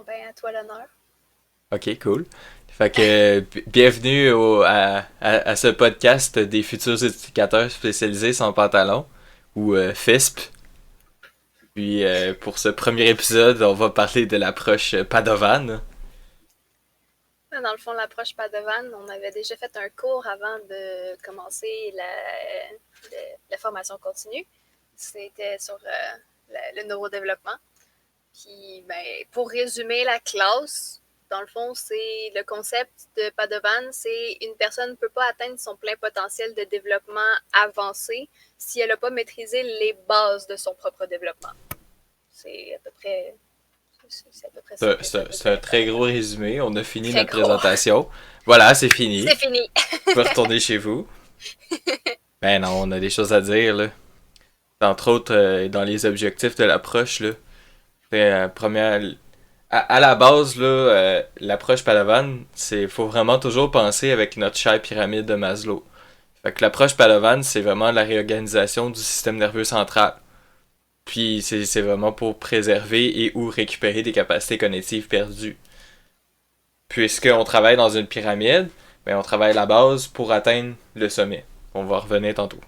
Bon, ben, à toi l'honneur. Ok, cool. Fait que bienvenue à ce podcast des futurs éducateurs spécialisés sans pantalon, ou FISP. Puis pour ce premier épisode, on va parler de l'approche Padovan. Dans le fond, l'approche Padawan, on avait déjà fait un cours avant de commencer la formation continue. C'était sur le neurodéveloppement. Puis, ben, pour résumer la classe, dans le fond, c'est le concept de Padovan, c'est une personne ne peut pas atteindre son plein potentiel de développement avancé si elle n'a pas maîtrisé les bases de son propre développement. C'est à peu près, c'est à peu près ça que ça veut C'est un dire. très gros résumé. On a fini Très notre gros. présentation. Voilà, c'est fini. C'est fini. Vous pouvez retourner chez vous. Ben non, on a des choses à dire, là. Entre autres, dans les objectifs de l'approche, là. C'est première. À la base, là, l'approche Padawan, c'est faut vraiment toujours penser avec notre chère pyramide de Maslow. Fait que l'approche Padawan, c'est vraiment la réorganisation du système nerveux central. Puis c'est vraiment pour préserver et ou récupérer des capacités cognitives perdues. Puisqu'on travaille dans une pyramide, ben on travaille la base pour atteindre le sommet. On va revenir tantôt.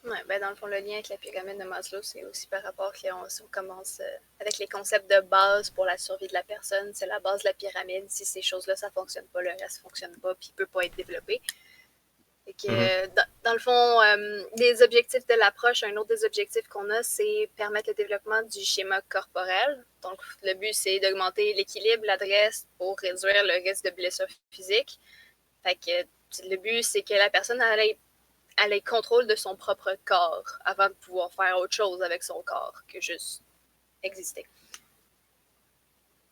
Ouais, ben dans le fond, le lien avec la pyramide de Maslow, c'est aussi par rapport qu'on commence avec les concepts de base pour la survie de la personne. C'est la base de la pyramide. Si ces choses-là, ça fonctionne pas, le reste fonctionne pas, puis il peut pas être développé. Et Mhm. que, dans le fond, les objectifs de l'approche, un autre des objectifs qu'on a, c'est permettre le développement du schéma corporel. Donc, le but, c'est d'augmenter l'équilibre, l'adresse pour réduire le risque de blessures physiques. Fait que le but, c'est que la personne ait contrôle de son propre corps avant de pouvoir faire autre chose avec son corps que juste exister.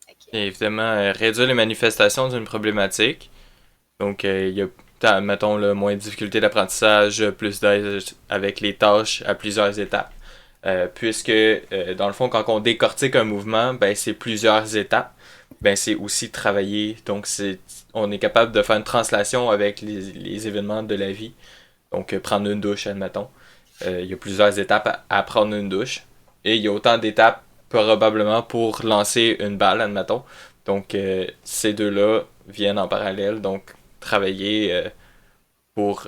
Okay. Et évidemment, réduire les manifestations d'une problématique. Donc, il y a, mettons, là, moins de difficultés d'apprentissage, plus d'aide avec les tâches à plusieurs étapes. Puisque, dans le fond, quand on décortique un mouvement, ben, c'est plusieurs étapes. Ben, c'est aussi travailler. Donc, on est capable de faire une translation avec les événements de la vie. Donc, prendre une douche, admettons. Il y a plusieurs étapes à prendre une douche. Et il y a autant d'étapes, probablement, pour lancer une balle, admettons. Donc, ces deux-là viennent en parallèle. Donc, travailler pour...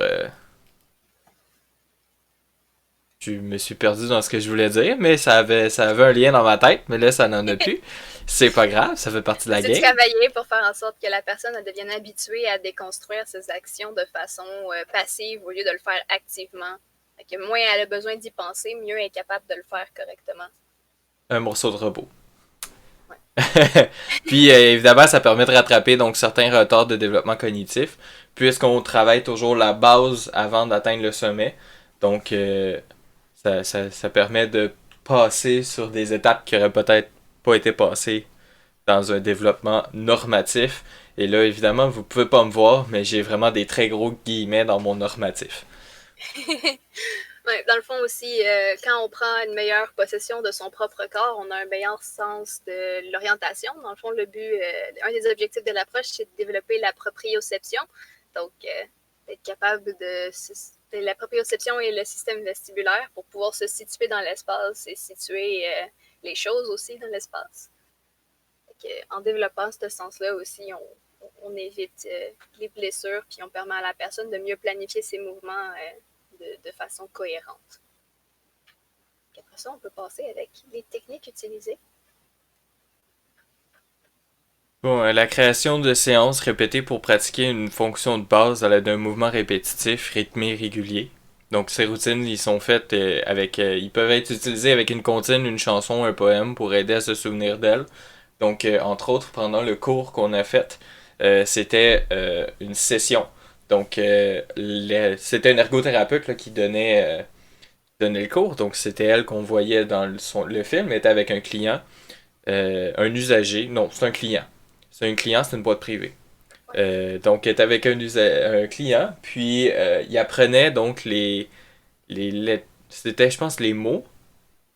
je me suis perdu dans ce que je voulais dire, mais ça avait un lien dans ma tête, mais là, ça n'en a plus. C'est pas grave, ça fait partie de la C'est game. travailler pour faire en sorte que la personne devienne habituée à déconstruire ses actions de façon passive au lieu de le faire activement. Fait que moins elle a besoin d'y penser, mieux elle est capable de le faire correctement. Un morceau de robot. Ouais. Puis évidemment, ça permet de rattraper donc certains retards de développement cognitif, puisqu'on travaille toujours la base avant d'atteindre le sommet. Donc ça permet de passer sur des étapes qui auraient peut-être pas été passées dans un développement normatif. Et là, évidemment, vous pouvez pas me voir, mais j'ai vraiment des très gros guillemets dans mon normatif. Ouais, dans le fond aussi, quand on prend une meilleure possession de son propre corps, on a un meilleur sens de l'orientation. Dans le fond, le but, un des objectifs de l'approche, c'est de développer la proprioception. Donc, être capable la proprioception et le système vestibulaire pour pouvoir se situer dans l'espace et situer les choses aussi dans l'espace. En développant ce sens-là aussi, on évite les blessures, puis on permet à la personne de mieux planifier ses mouvements de façon cohérente. Après ça, on peut passer avec les techniques utilisées. Bon, la création de séances répétées pour pratiquer une fonction de base à l'aide d'un mouvement répétitif, rythmé, régulier. Donc ces routines, ils sont faites ils peuvent être utilisés avec une comptine, une chanson, un poème pour aider à se souvenir d'elles. Donc entre autres, pendant le cours qu'on a fait, c'était une session. Donc c'était une ergothérapeute là, qui donnait le cours. Donc c'était elle qu'on voyait dans le film, elle était avec un client, un usager. Non, c'est un client. C'est un client, c'est une boîte privée. Donc, elle est avec un client, puis il apprenait donc c'était, je pense, les mots,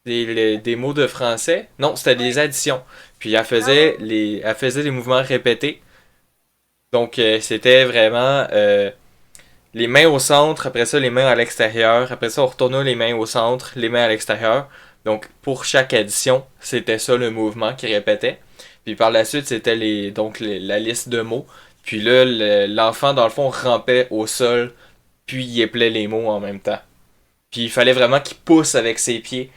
des mots de français. Non, c'était des Ouais. additions. Puis Ah, elle faisait des mouvements répétés. Donc, c'était vraiment les mains au centre, après ça, les mains à l'extérieur. Après ça, on retournait les mains au centre, les mains à l'extérieur. Donc, pour chaque addition, c'était ça le mouvement qui répétait. Puis par la suite, c'était la liste de mots. Puis là, l'enfant, dans le fond, rampait au sol, puis il éplait les mots en même temps. Puis il fallait vraiment qu'il pousse avec ses pieds.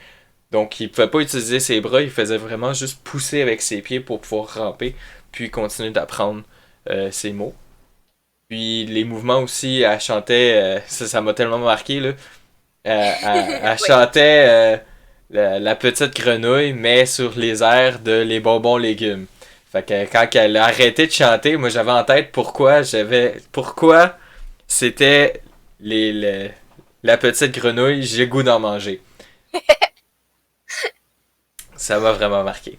Donc, il pouvait pas utiliser ses bras, il faisait vraiment juste pousser avec ses pieds pour pouvoir ramper, puis continuer d'apprendre ses mots. Puis les mouvements aussi, elle chantait, ça m'a tellement marqué, là. Elle Oui. chantait la petite grenouille, mais sur les airs de Les bonbons légumes. Fait que quand elle a arrêté de chanter, moi j'avais en tête pourquoi c'était la petite grenouille, j'ai goût d'en manger. Ça m'a vraiment marqué.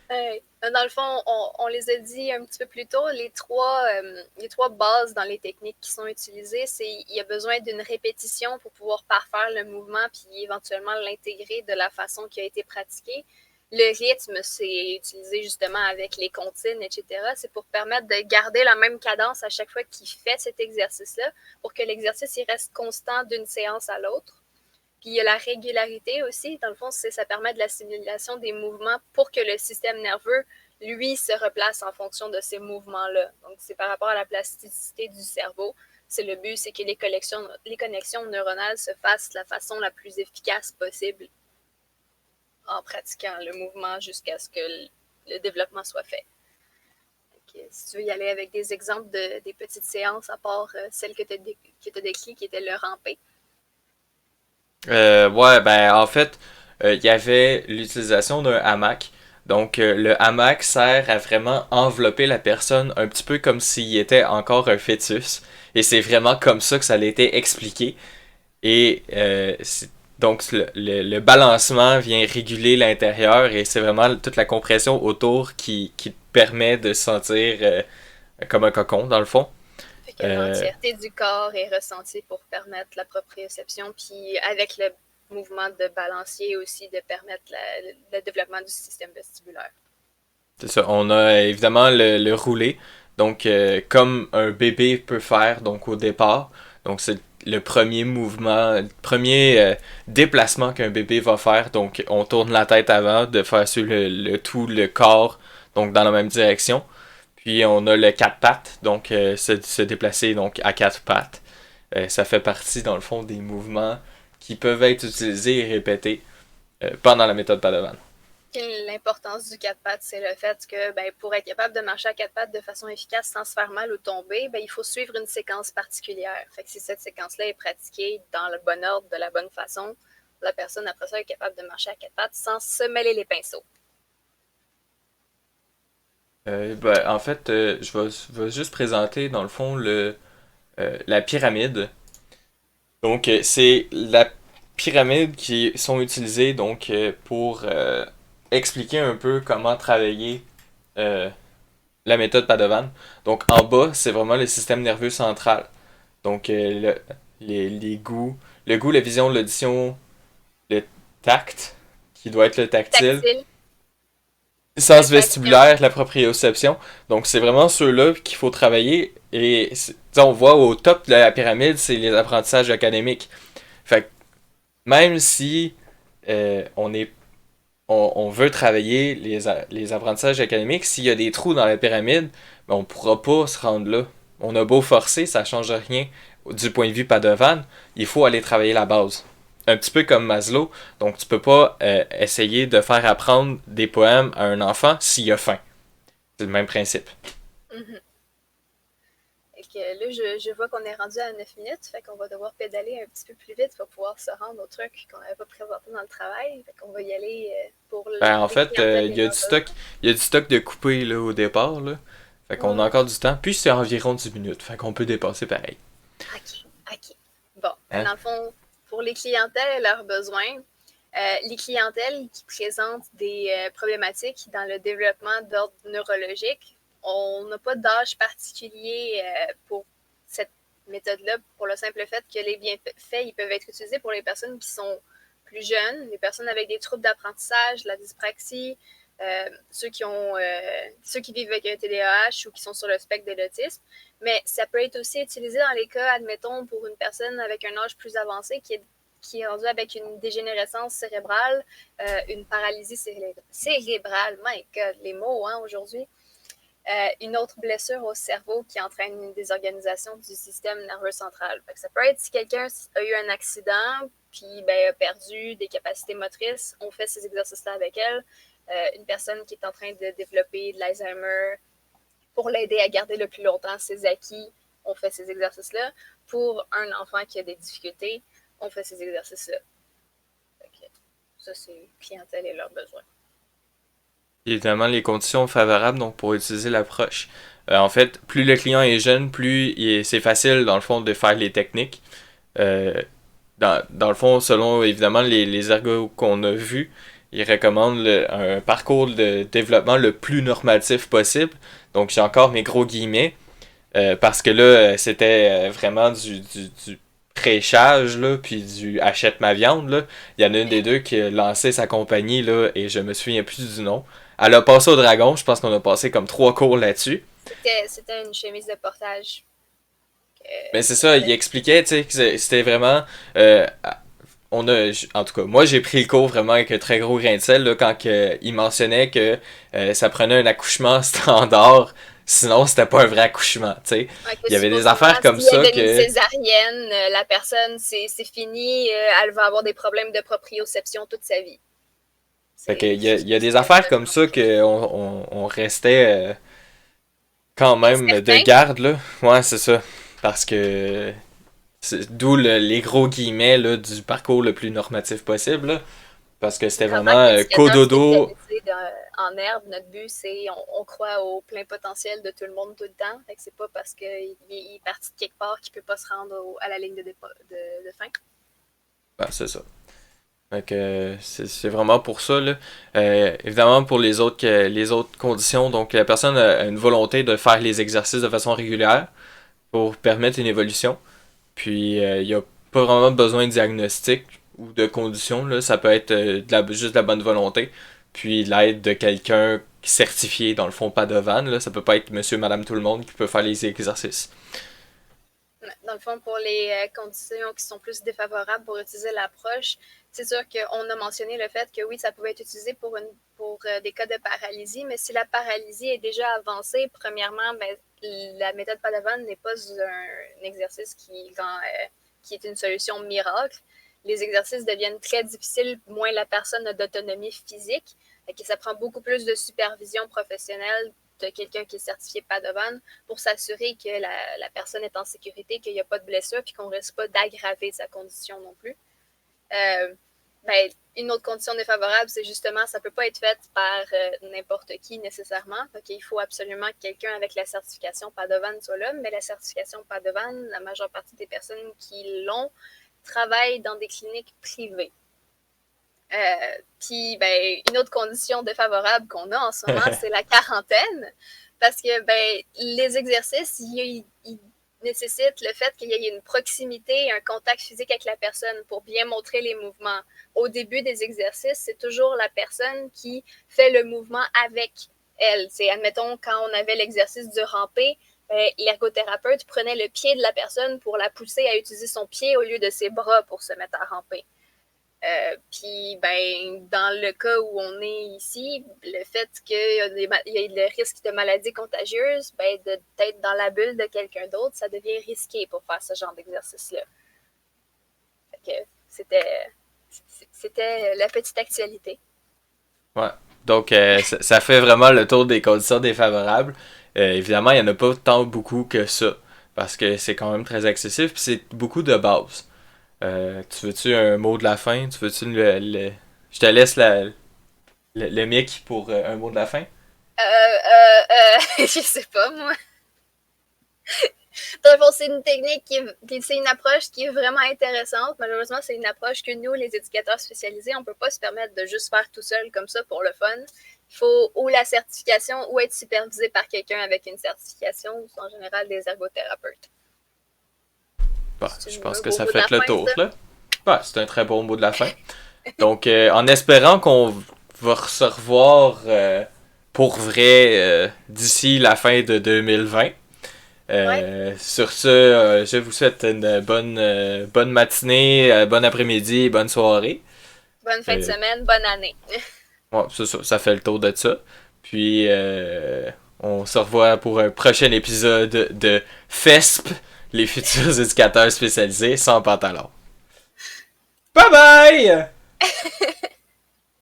Ouais. Dans le fond, on les a dit un petit peu plus tôt, les trois bases dans les techniques qui sont utilisées, c'est il y a besoin d'une répétition pour pouvoir parfaire le mouvement puis éventuellement l'intégrer de la façon qui a été pratiquée. Le rythme, c'est utilisé justement avec les comptines, etc. C'est pour permettre de garder la même cadence à chaque fois qu'il fait cet exercice-là, pour que l'exercice il reste constant d'une séance à l'autre. Puis il y a la régularité aussi. Dans le fond, ça permet de la simulation des mouvements pour que le système nerveux, lui, se replace en fonction de ces mouvements-là. Donc, c'est par rapport à la plasticité du cerveau. C'est le but, c'est que les connexions neuronales se fassent de la façon la plus efficace possible en pratiquant le mouvement jusqu'à ce que le développement soit fait. Donc, si tu veux y aller avec des exemples des petites séances, à part celle que tu as décrite, qui était le rampé. Ouais, ben en fait, il y avait l'utilisation d'un hamac. Donc le hamac sert à vraiment envelopper la personne un petit peu comme s'il était encore un fœtus. Et c'est vraiment comme ça que ça a été expliqué. Et donc le balancement vient réguler l'intérieur et c'est vraiment toute la compression autour qui te permet de se sentir comme un cocon dans le fond. Fait que Euh, l'entièreté du corps est ressentie pour permettre la proprioception, puis avec le mouvement de balancier aussi, de permettre le développement du système vestibulaire. C'est ça. On a évidemment le roulé. Donc, comme un bébé peut faire donc au départ. Donc, c'est le premier mouvement, le premier déplacement qu'un bébé va faire. Donc, on tourne la tête avant de faire sur tout le corps, donc dans la même direction. Puis, on a le quatre pattes, donc se déplacer donc à quatre pattes. Ça fait partie, dans le fond, des mouvements qui peuvent être utilisés et répétés pendant la méthode Padawan. L'importance du quatre pattes, c'est le fait que ben, pour être capable de marcher à quatre pattes de façon efficace sans se faire mal ou tomber, ben, il faut suivre une séquence particulière. Fait que si cette séquence-là est pratiquée dans le bon ordre, de la bonne façon, la personne après ça est capable de marcher à quatre pattes sans se mêler les pinceaux. Ben, en fait, je vais juste présenter dans le fond la pyramide. Donc, c'est la pyramide qui sont utilisées donc pour expliquer un peu comment travailler euh, la méthode Padovan. Donc, en bas, c'est vraiment le système nerveux central. Donc, les goûts, le goût, la vision, l'audition, le tact, qui doit être le tactile, Tactile, sens l'olfaction. vestibulaire, la proprioception. Donc, c'est vraiment ceux-là qu'il faut travailler. Et on voit au top de la pyramide, c'est les apprentissages académiques. Fait que même si on est on veut travailler les apprentissages académiques, s'il y a des trous dans la pyramide, ben on pourra pas se rendre là. On a beau forcer, ça change rien du point de vue Padovan, il faut aller travailler la base. Un petit peu comme Maslow, donc tu peux pas essayer de faire apprendre des poèmes à un enfant s'il a faim. C'est le même principe. Mm-hmm. Et que là, je vois qu'on est rendu à 9 minutes, fait qu'on va devoir pédaler un petit peu plus vite pour pouvoir se rendre au truc qu'on n'avait pas présenté dans le travail. Fait qu'on va y aller pour Ben, en les fait, clientèles il les y a moins du stock, besoin. il y a du stock de coupé là, au départ. Là. Fait qu'on a Ouais. encore du temps. Puis c'est environ 10 minutes. Fait qu'on peut dépasser pareil. OK, OK. Bon, Hein? dans le fond, pour les clientèles et leurs besoins, les clientèles qui présentent des problématiques dans le développement d'ordre neurologique, on n'a pas d'âge particulier pour cette méthode-là, pour le simple fait que les bienfaits ils peuvent être utilisés pour les personnes qui sont plus jeunes, les personnes avec des troubles d'apprentissage, la dyspraxie, ceux qui vivent avec un TDAH ou qui sont sur le spectre de l'autisme. Mais ça peut être aussi utilisé dans les cas, admettons, pour une personne avec un âge plus avancé qui est rendu avec une dégénérescence cérébrale, une paralysie cérébrale, my God, les mots aujourd'hui, une autre blessure au cerveau qui entraîne une désorganisation du système nerveux central. Fait que ça peut être si quelqu'un a eu un accident, puis a perdu des capacités motrices, on fait ces exercices-là avec elle. Une personne qui est en train de développer de l'Alzheimer, pour l'aider à garder le plus longtemps ses acquis, on fait ces exercices-là. Pour un enfant qui a des difficultés, on fait ces exercices-là. Ça, c'est clientèle et leurs besoins. Évidemment, les conditions favorables donc pour utiliser l'approche. En fait, plus le client est jeune, c'est facile, dans le fond, de faire les techniques. Dans le fond, selon, évidemment, les ergots qu'on a vus, ils recommandent un parcours de développement le plus normatif possible. Donc, j'ai encore mes gros guillemets. Parce que là, c'était vraiment du prêchage, là, puis du achète ma viande, là. Il y en a une des deux qui a lancé sa compagnie, là, et je me souviens plus du nom. Elle a passé au dragon, je pense qu'on a passé comme 3 cours là-dessus. C'était une chemise de portage. Mais c'est ça, il expliquait, tu sais, que c'était vraiment... en tout cas, moi j'ai pris le cours vraiment avec un très gros grain de sel, là, quand il mentionnait que ça prenait un accouchement standard. Sinon, c'était pas un vrai accouchement, tu sais. Il y avait des affaires comme ça que... S'il y avait une césarienne, la personne, c'est fini, elle va avoir des problèmes de proprioception toute sa vie. Fait que, il y a des affaires comme ça qu'on restait quand même de garde, là. Ouais, c'est ça. Parce que... D'où les gros guillemets là, du parcours le plus normatif possible, là. Parce que c'était vraiment cododo. En herbe, notre but, c'est on croit au plein potentiel de tout le monde tout le temps. Fait que c'est pas parce qu'il est parti de quelque part qu'il peut pas se rendre à la ligne de fin. Ben, c'est ça. Fait que c'est vraiment pour ça, là. Évidemment, pour les autres conditions, donc la personne a une volonté de faire les exercices de façon régulière pour permettre une évolution. Puis il n'y a pas vraiment besoin de diagnostic ou de conditions, là. Ça peut être juste de la bonne volonté. Puis l'aide de quelqu'un certifié, dans le fond, Padovan, là. Ça peut pas être monsieur, madame, tout le monde qui peut faire les exercices. Dans le fond, pour les conditions qui sont plus défavorables pour utiliser l'approche, c'est sûr qu'on a mentionné le fait que oui, ça pouvait être utilisé pour des cas de paralysie, mais si la paralysie est déjà avancée, premièrement, la méthode Padovan n'est pas un exercice qui est une solution miracle. Les exercices deviennent très difficiles, moins la personne a d'autonomie physique. Et ça prend beaucoup plus de supervision professionnelle de quelqu'un qui est certifié Padovan pour s'assurer que la personne est en sécurité, qu'il n'y a pas de blessure, puis qu'on ne risque pas d'aggraver sa condition non plus. Une autre condition défavorable, c'est justement, ça ne peut pas être fait par n'importe qui nécessairement. Donc, il faut absolument que quelqu'un avec la certification Padovan soit là, mais la certification Padovan, la majeure partie des personnes qui l'ont travaillent dans des cliniques privées. Puis, une autre condition défavorable qu'on a en ce moment, c'est la quarantaine. Parce que les exercices, ils nécessitent le fait qu'il y ait une proximité, un contact physique avec la personne pour bien montrer les mouvements. Au début des exercices, c'est toujours la personne qui fait le mouvement avec elle. C'est, admettons, quand on avait l'exercice du ramper, l'ergothérapeute prenait le pied de la personne pour la pousser à utiliser son pied au lieu de ses bras pour se mettre à ramper. Puis, dans le cas où on est ici, le fait qu'il y a le risque de maladies contagieuses, d'être dans la bulle de quelqu'un d'autre, ça devient risqué pour faire ce genre d'exercice-là. Fait que c'était la petite actualité. Ouais. Donc, ça fait vraiment le tour des conditions défavorables. Évidemment, il n'y en a pas tant beaucoup que ça. Parce que c'est quand même très accessible. Puis c'est beaucoup de base. Tu veux-tu un mot de la fin? Tu veux-tu Je te laisse le mic pour un mot de la fin? Je sais pas, moi. Dans le fond, c'est une technique c'est une approche qui est vraiment intéressante. Malheureusement, c'est une approche que nous, les éducateurs spécialisés, on peut pas se permettre de juste faire tout seul comme ça pour le fun. Il faut ou la certification ou être supervisé par quelqu'un avec une certification, ou en général des ergothérapeutes. Bah, je pense que ça fait le tour, là. Bah, c'est un très bon mot de la fin. Donc, en espérant qu'on va se revoir pour vrai d'ici la fin de 2020, Sur ce, je vous souhaite une bonne matinée, bon après-midi, bonne soirée. Bonne fin de semaine, bonne année. Ouais, ça fait le tour de ça. Puis, on se revoit pour un prochain épisode de FESP, les futurs éducateurs spécialisés sans pantalon. Bye bye!